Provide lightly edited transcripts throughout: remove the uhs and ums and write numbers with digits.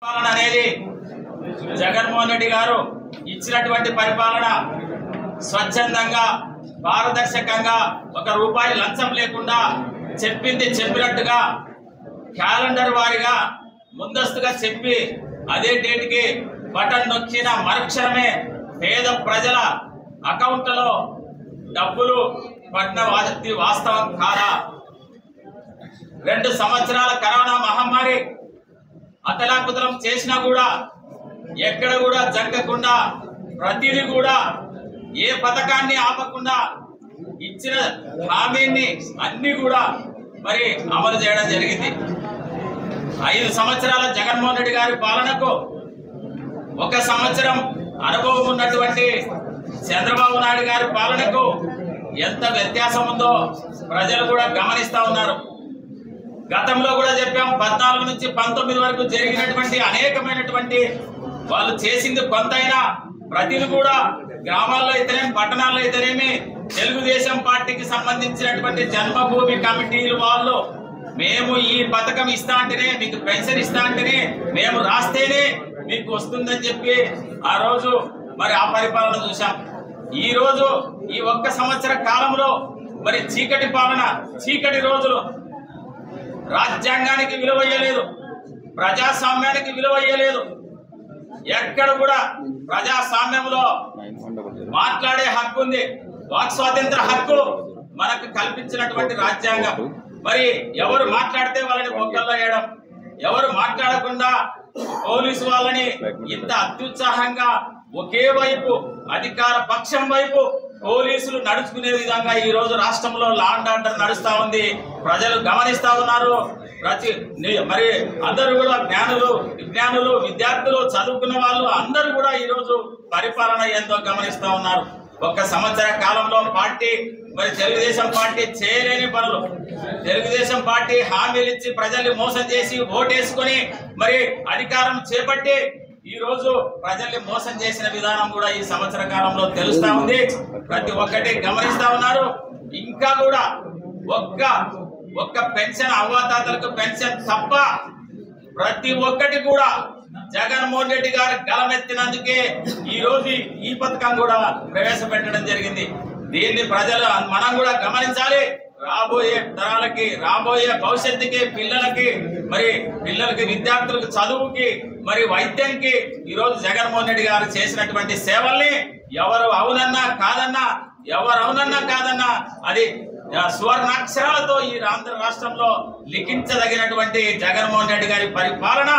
పాలన అనేది జగన్మోహన్ రెడ్డి గారు ఇచ్చినటువంటి పరిపాలన స్వచ్ఛందంగా పారదర్శకంగా ఒక రూపాయి లంచం లేకుండా చెప్పింది చెప్పినట్టుగా క్యాలెండర్ వారీగా ముందస్తుగా చెప్పి అదే డేట్కి బటన్ నొక్కిన మరుక్షణమే పేద ప్రజల అకౌంట్లలో డబ్బులు పడిన వాస్తవం కాదా? 2 సంవత్సరాల కరోనా మహమ్మారి అతలాకుతలం చేసినా కూడా ఎక్కడ కూడా జరగకుండా ప్రతిదీ కూడా ఏ పథకాన్ని ఆపకుండా ఇచ్చిన హామీని అన్ని కూడా మరి అమలు చేయడం జరిగింది. 5 సంవత్సరాల జగన్మోహన్ రెడ్డి గారి పాలనకు 1 సంవత్సరం అనుభవం ఉన్నటువంటి చంద్రబాబు నాయుడు గారి పాలనకు ఎంత వ్యత్యాసం ఉందో ప్రజలు కూడా గమనిస్తా ఉన్నారు. గతంలో కూడా చెప్పాం, 14 నుంచి 19 వరకు జరిగినటువంటి అనేకమైనటువంటి వాళ్ళు చేసింది కొంతైనా ప్రతిదీ కూడా గ్రామాల్లో అయితేనేమి పట్టణాల్లో అయితేనేమి తెలుగుదేశం పార్టీకి సంబంధించినటువంటి జన్మభూమి కమిటీలు వాళ్ళు మేము ఈ పథకం ఇస్తా అంటేనే, మీకు పెన్షన్ ఇస్తా అంటేనే, మేము రాస్తేనే మీకు వస్తుందని చెప్పి ఆ రోజు మరి ఆ పరిపాలన చూసాం. ఈ రోజు ఈ 1 సంవత్సర కాలంలో మరి చీకటి పాలన, చీకటి రోజులు, రాజ్యాంగానికి విలువయ్యలేదు, ప్రజాస్వామ్యానికి విలువయ్యలేదు. ఎక్కడ కూడా ప్రజాస్వామ్యంలో మాట్లాడే హక్కు ఉంది, వాక్ స్వాతంత్ర హక్కు మనకు కల్పించినటువంటి రాజ్యాంగం. మరి ఎవరు మాట్లాడితే వాళ్ళని బొక్కల్లో వేయడం, ఎవరు మాట్లాడకుండా పోలీసు వాళ్ళని ఇంత అత్యుత్సాహంగా ఒకే వైపు అధికార పక్షం వైపు పోలీసులు నడుచుకునే విధంగా ఈ రోజు రాష్ట్రంలో లా అండ్ ఆర్డర్ నడుస్తా ఉంది. ప్రజలు గమనిస్తా ఉన్నారు. మరి అందరూ కూడా విజ్ఞానులు విద్యార్థులు చదువుకున్న వాళ్ళు అందరూ కూడా ఈ రోజు పరిపాలన ఏందో గమనిస్తా ఉన్నారు. 1 సంవత్సర కాలంలో పార్టీ మరి తెలుగుదేశం పార్టీ చేయలేని పనులు, తెలుగుదేశం పార్టీ హామీలు ఇచ్చి ప్రజల్ని మోసం చేసి ఓటేసుకొని మరి అధికారం చేపట్టి ఈ రోజు ప్రజల్ని మోసం చేసిన విధానం కూడా ఈ సంవత్సర కాలంలో తెలుస్తా ఉంది. ప్రతి ఒక్కటి గమనిస్తా ఉన్నారు. ఇంకా కూడా ఒక్క పెన్షన్ అవ్వాతాతలకు పెన్షన్ తప్ప ప్రతి ఒక్కటి కూడా జగన్మోహన్ రెడ్డి గారు గలమెత్తినందుకే ఈ రోజు ఈ పథకం కూడా ప్రవేశపెట్టడం జరిగింది. దీన్ని ప్రజలు మనం కూడా గమనించాలి. రాబోయే తరాలకి, రాబోయే భవిష్యత్తుకి, పిల్లలకి విద్యార్థులకు చదువుకి మరి వైద్యానికి ఈ రోజు జగన్మోహన్ రెడ్డి గారు చేసినటువంటి సేవల్ని ఎవరు అవునన్నా కాదన్నా అది సువర్ణాక్షరాలతో ఈ ఆంధ్ర రాష్ట్రంలో లిఖించదగినటువంటి జగన్మోహన్ రెడ్డి గారి పరిపాలన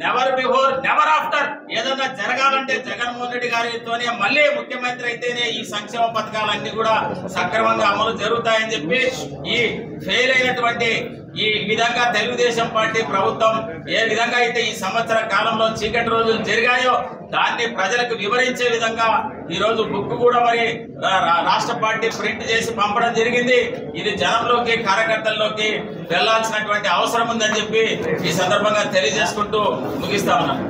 నెవర్ బిఫోర్ నెవర్ ఆఫ్టర్. ఏదన్నా జరగాలంటే జగన్మోహన్ రెడ్డి గారితోనే మళ్ళీ ముఖ్యమంత్రి అయితేనే ఈ సంక్షేమ పథకాలన్నీ కూడా సక్రమంగా అమలు జరుగుతాయని చెప్పి ఈ ఫెయిల్ అయినటువంటి ఈ విధంగా తెలుగుదేశం పార్టీ ప్రభుత్వం ఏ విధంగా అయితే ఈ సంవత్సర కాలంలో చీకటి రోజులు జరిగాయో దాన్ని ప్రజలకు వివరించే విధంగా ఈ రోజు బుక్ కూడా మరి రాష్ట్ర పార్టీ ప్రింట్ చేసి పంపడం జరిగింది. ఇది జనంలోకి, కార్యకర్తల్లోకి వెళ్లాల్సినటువంటి అవసరం ఉందని చెప్పి ఈ సందర్భంగా తెలియజేసుకుంటూ ముగిస్తా ఉన్నాను.